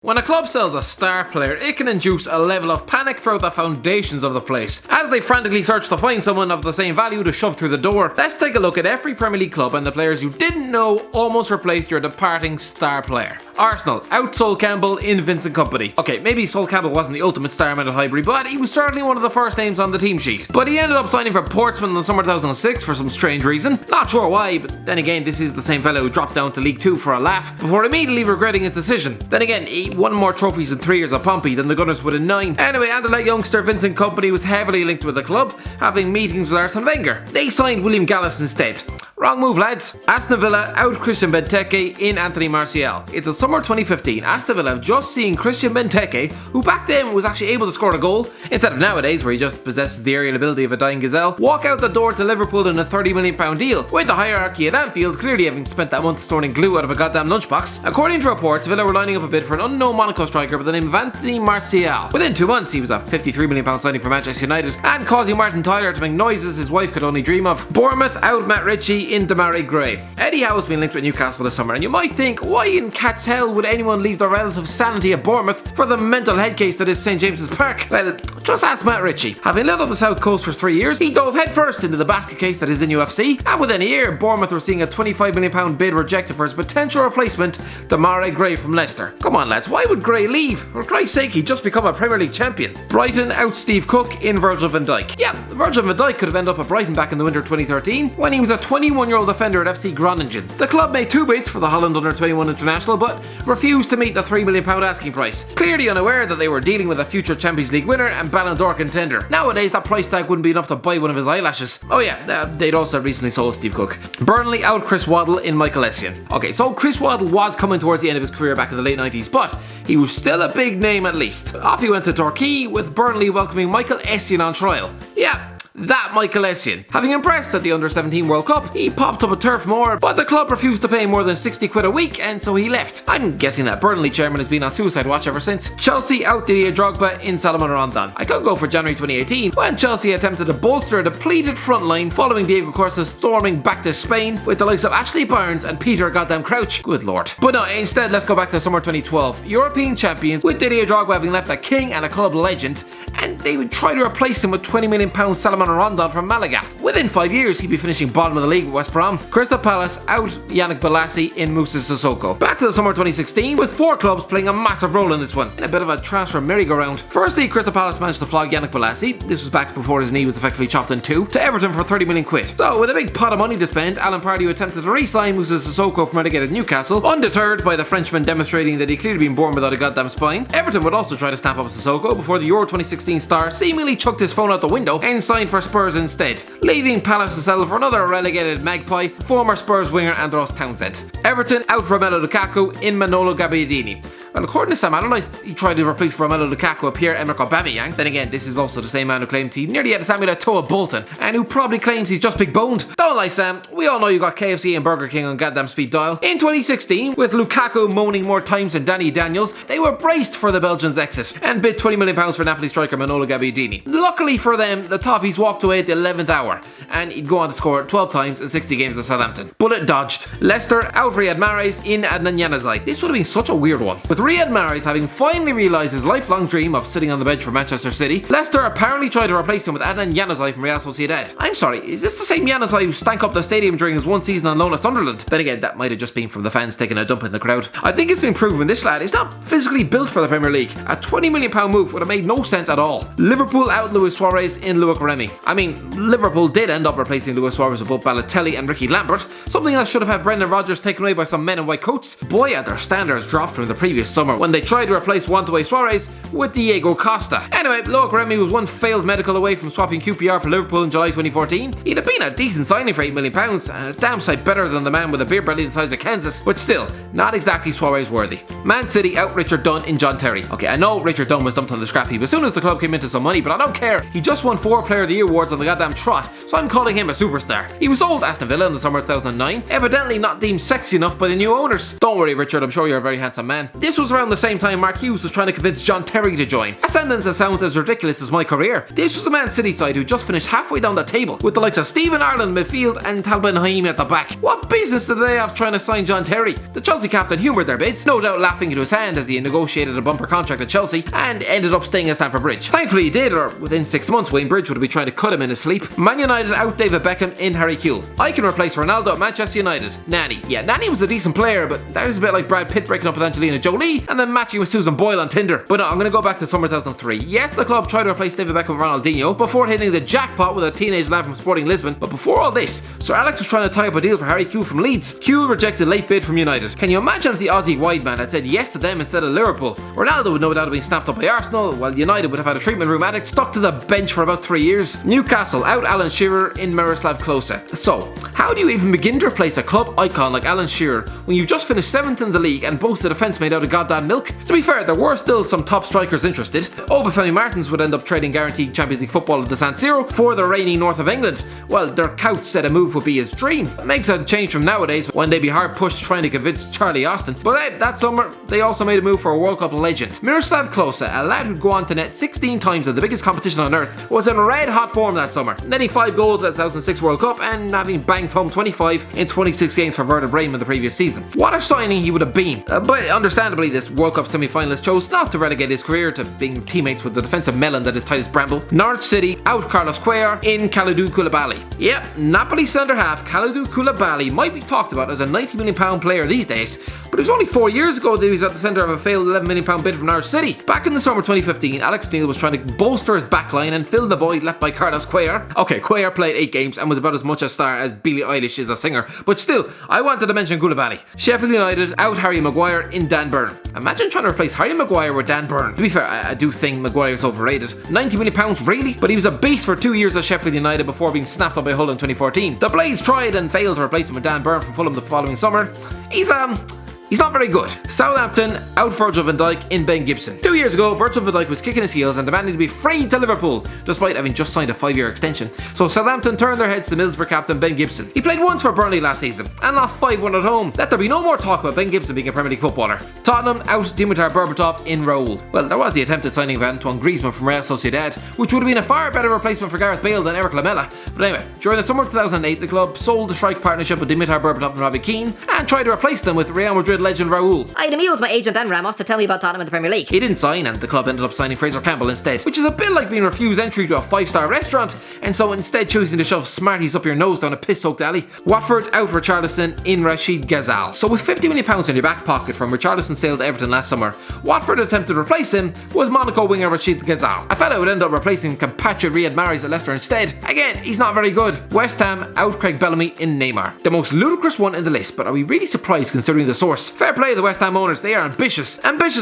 When a club sells a star player, it can induce a level of panic throughout the foundations of the place, as they frantically search to find someone of the same value to shove through the door. Let's take a look at every Premier League club and the players you didn't know almost replaced your departing star player. Arsenal out Sol Campbell in Vincent Kompany. Okay, maybe Sol Campbell wasn't the ultimate star-minded Highbury, but he was certainly one of the first names on the team sheet. But he ended up signing for Portsmouth in the summer 2006 for some strange reason. Not sure why, but then again, this is the same fellow who dropped down to League 2 for a laugh, before immediately regretting his decision. Then again, he won more trophies in 3 years at Pompey than the Gunners would in 9. Anyway, Anderlecht youngster Vincent Kompany was heavily linked with the club, having meetings with Arsene Wenger. They signed William Gallas instead. Wrong move, lads. Aston Villa out Christian Benteke in Anthony Martial. It's a summer 2015. Aston Villa have just seen Christian Benteke, who back then was actually able to score a goal, instead of nowadays where he just possesses the aerial ability of a dying gazelle, walk out the door to Liverpool in a £30 million deal, with the hierarchy at Anfield clearly having spent that month storing glue out of a goddamn lunchbox. According to reports, Villa were lining up a bid for an unknown Monaco striker by the name of Anthony Martial. Within 2 months, he was a £53 million signing for Manchester United, and causing Martin Tyler to make noises his wife could only dream of. Bournemouth out Matt Ritchie in Demarai Gray. Eddie Howe has been linked with Newcastle this summer, and you might think, why in cat's hell would anyone leave their relative sanity at Bournemouth for the mental head case that is St James's Park? Well, just ask Matt Ritchie. Having led up the South Coast for 3 years, he dove headfirst into the basket case that is in UFC, and within a year, Bournemouth were seeing a £25 million bid rejected for his potential replacement, Demarai Gray from Leicester. Come on, lads, why would Gray leave? For Christ's sake, he'd just become a Premier League champion. Brighton out Steve Cook in Virgil Van Dijk. Yeah, Virgil Van Dijk could have ended up at Brighton back in the winter of 2013 when he was a 21-year-old defender at FC Groningen. The club made 2 bids for the Holland under-21 international, but refused to meet the £3 million asking price, clearly unaware that they were dealing with a future Champions League winner and Ballon d'Or contender. Nowadays, that price tag wouldn't be enough to buy one of his eyelashes. Oh yeah, they'd also recently sold Steve Cook. Burnley out Chris Waddle in Michael Essien. Okay, so Chris Waddle was coming towards the end of his career back in the late 90s, but he was still a big name at least. Off he went to Torquay, with Burnley welcoming Michael Essien on trial. Yeah, that Michael Essien. Having impressed at the Under-17 World Cup, he popped up a Turf Moor, but the club refused to pay more than 60 quid a week, and so he left. I'm guessing that Burnley chairman has been on suicide watch ever since. Chelsea out Didier Drogba in Salomon Rondon. I could go for January 2018, when Chelsea attempted to bolster a depleted front line following Diego Costa's storming back to Spain with the likes of Ashley Barnes and Peter goddamn Crouch. Good lord. But no, instead let's go back to summer 2012. European champions, with Didier Drogba having left a king and a club legend, and they would try to replace him with £20 million Salomon Rondon from Malaga. Within 5 years, he'd be finishing bottom of the league with West Brom. Crystal Palace out Yannick Bolasie in Moussa Sissoko. Back to the summer 2016, with 4 clubs playing a massive role in this one, in a bit of a transfer merry-go-round. Firstly, Crystal Palace managed to flog Yannick Bolasie, this was back before his knee was effectively chopped in 2, to Everton for 30 million quid. So, with a big pot of money to spend, Alan Pardew attempted to re-sign Moussa Sissoko from relegated Newcastle, undeterred by the Frenchman demonstrating that he'd clearly been born without a goddamn spine. Everton would also try to snap up Sissoko before the Euro 2016 star seemingly chucked his phone out the window and signed for Spurs instead, leaving Palace to settle for another relegated magpie, former Spurs winger Andros Townsend. Everton out Romelu Lukaku in Manolo Gabbiadini. Well, according to some analysts, he tried to replace Romelu Lukaku with Pierre-Emerick Aubameyang. Then again, this is also the same man who claimed he nearly had Samuel Eto'o Bolton, and who probably claims he's just big boned. Don't lie, Sam. We all know you got KFC and Burger King on goddamn speed dial. In 2016, with Lukaku moaning more times than Danny Daniels, they were braced for the Belgians' exit and bid £20 million for Napoli striker Manolo Gabbiadini. Luckily for them, the Toffees walked away at the 11th hour, and he'd go on to score 12 times in 60 games at Southampton. Bullet dodged. Leicester out Riyad Mahrez in Adnan Januzaj. This would have been such a weird one. With Riyad Mahrez having finally realised his lifelong dream of sitting on the bench for Manchester City, Leicester apparently tried to replace him with Adnan Januzaj from Real Sociedad. I'm sorry, is this the same Januzaj who stank up the stadium during his one season on loan at Sunderland? Then again, that might have just been from the fans taking a dump in the crowd. I think it's been proven this lad is not physically built for the Premier League. A £20 million move would have made no sense at all. Liverpool out Luis Suarez in Loic Remy. I mean, Liverpool did end up replacing Luis Suarez with both Balotelli and Ricky Lambert, something that should have had Brendan Rodgers taken away by some men in white coats. Boy, had their standards dropped from the previous summer when they tried to replace Juan Suarez with Diego Costa. Anyway, Loic Remy was one failed medical away from swapping QPR for Liverpool in July 2014. He'd have been a decent signing for £8 million, and a damn sight better than the man with a beer belly the size of Kansas, but still, not exactly Suarez worthy. Man City out Richard Dunn in John Terry. Okay, I know Richard Dunn was dumped on the scrap heap as soon as the club came into some money, but I don't care. He just won 4 Player of the Year awards on the goddamn trot, so I'm calling him a superstar. He was sold Aston Villa in the summer of 2009, evidently not deemed sexy enough by the new owners. Don't worry, Richard, I'm sure you're a very handsome man. This was around the same time Mark Hughes was trying to convince John Terry to join, a sentence that sounds as ridiculous as my career. This was a Man City side who just finished halfway down the table, with the likes of Stephen Ireland midfield and Talbot Haim at the back. What business did they have trying to sign John Terry? The Chelsea captain humoured their bids, no doubt laughing into his hand as he negotiated a bumper contract at Chelsea and ended up staying at Stamford Bridge. Thankfully he did, or within 6 months Wayne Bridge would have been trying to cut him in his sleep. Man United out David Beckham in Harry Kewell. I can replace Ronaldo at Manchester United. Nani. Yeah, Nani was a decent player, but that is a bit like Brad Pitt breaking up with Angelina Jolie and then matching with Susan Boyle on Tinder. But no, I'm going to go back to summer 2003. Yes, the club tried to replace David Beckham with Ronaldinho before hitting the jackpot with a teenage lad from Sporting Lisbon, but before all this, Sir Alex was trying to tie up a deal for Harry Kewell from Leeds. Kewell rejected late bid from United. Can you imagine if the Aussie wide man had said yes to them instead of Liverpool? Ronaldo would no doubt have been snapped up by Arsenal, while United would have had a treatment room addict stuck to the bench for about 3 years. Newcastle out Alan Shearer in Miroslav Klose. So, how do you even begin to replace a club icon like Alan Shearer when you just finished 7th in the league and boast a defence made out of goddamn milk? To be fair, there were still some top strikers interested. Obafemi Martins would end up trading guaranteed Champions League football at the San Siro for the reigning north of England. Well, their couch said a move would be his dream. It makes a change from nowadays when they'd be hard pushed trying to convince Charlie Austin. But hey, that summer, they also made a move for a World Cup legend. Miroslav Klose, a lad who'd go on to net 16 times in the biggest competition on earth, was in red hot form that summer, netting 5 goals at the 2006 World Cup and having banged home 25 in 26 games for Werder Bremen the previous season. What a signing he would have been. But understandably, this World Cup semi-finalist chose not to relegate his career to being teammates with the defensive melon that is Titus Bramble. Norwich City out Carlos Cuellar in Kalidou Koulibaly. Yep, Napoli centre half Kalidou Koulibaly might be talked about as a £90 million player these days, but it was only 4 years ago that he was at the centre of a failed £11 million bid from Norwich City. Back in the summer 2015, Alex Neil was trying to bolster his backline and fill the void left by Carlos Cuellar. Okay, Cuellar played 8 games and was about as much a star as Billie Eilish is a singer, but still, I wanted to mention Koulibaly. Sheffield United out Harry Maguire in Dan Burn. Imagine trying to replace Harry Maguire with Dan Burn. To be fair, I do think Maguire is overrated. £90 million, really? But he was a beast for 2 years at Sheffield United before being snapped up by Hull in 2014. The Blades tried and failed to replace him with Dan Burn from Fulham the following summer. He's not very good. Southampton out Virgil Van Dijk in Ben Gibson. 2 years ago, Virgil Van Dijk was kicking his heels and demanding to be free to Liverpool, despite having just signed a 5-year extension. So Southampton turned their heads to Middlesbrough captain Ben Gibson. He played once for Burnley last season and lost 5-1 at home. Let there be no more talk about Ben Gibson being a Premier League footballer. Tottenham out Dimitar Berbatov in Raoul. Well, there was the attempted signing of Antoine Griezmann from Real Sociedad, which would have been a far better replacement for Gareth Bale than Eric Lamela. But anyway, during the summer of 2008, the club sold the strike partnership with Dimitar Berbatov and Robbie Keane and tried to replace them with Real Madrid legend Raoul. I'd amused my agent and Ramos to tell me about Tottenham in the Premier League. He didn't sign, and the club ended up signing Fraser Campbell instead, which is a bit like being refused entry to a 5-star restaurant and so instead choosing to shove Smarties up your nose down a piss-soaked alley. Watford out Richarlison in Rashid Ghazal. So with £50 million in your back pocket from Richarlison sale to Everton last summer, Watford attempted to replace him with Monaco winger Rashid Ghazal. A fellow would end up replacing compatriot Riyad Mahrez at Leicester instead. Again, he's not very good. West Ham out Craig Bellamy in Neymar. The most ludicrous one in the list, but are we really surprised considering the source? Fair play to the West Ham owners, they are ambitious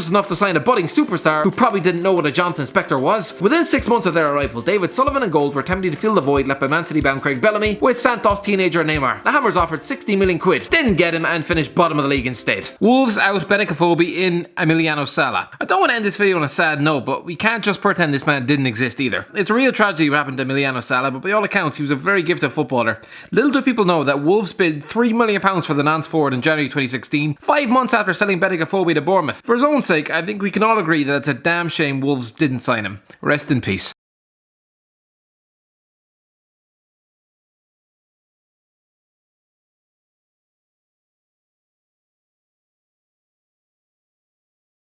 enough to sign a budding superstar who probably didn't know what a Jonathan Spector was. Within 6 months of their arrival, David Sullivan and Gold were attempting to fill the void left by Man City bound Craig Bellamy with Santos teenager Neymar. The Hammers offered 60 million quid, didn't get him and finished bottom of the league instead. Wolves out Benicophobe in Emiliano Sala. I don't want to end this video on a sad note, but we can't just pretend this man didn't exist either. It's a real tragedy what happened to Emiliano Sala, but by all accounts he was a very gifted footballer. Little do people know that Wolves bid £3 million for the Nantes forward in January 2016, 5 months after selling Benicophobe to Bournemouth. For his own sake, I think we can all agree that it's a damn shame Wolves didn't sign him. Rest in peace.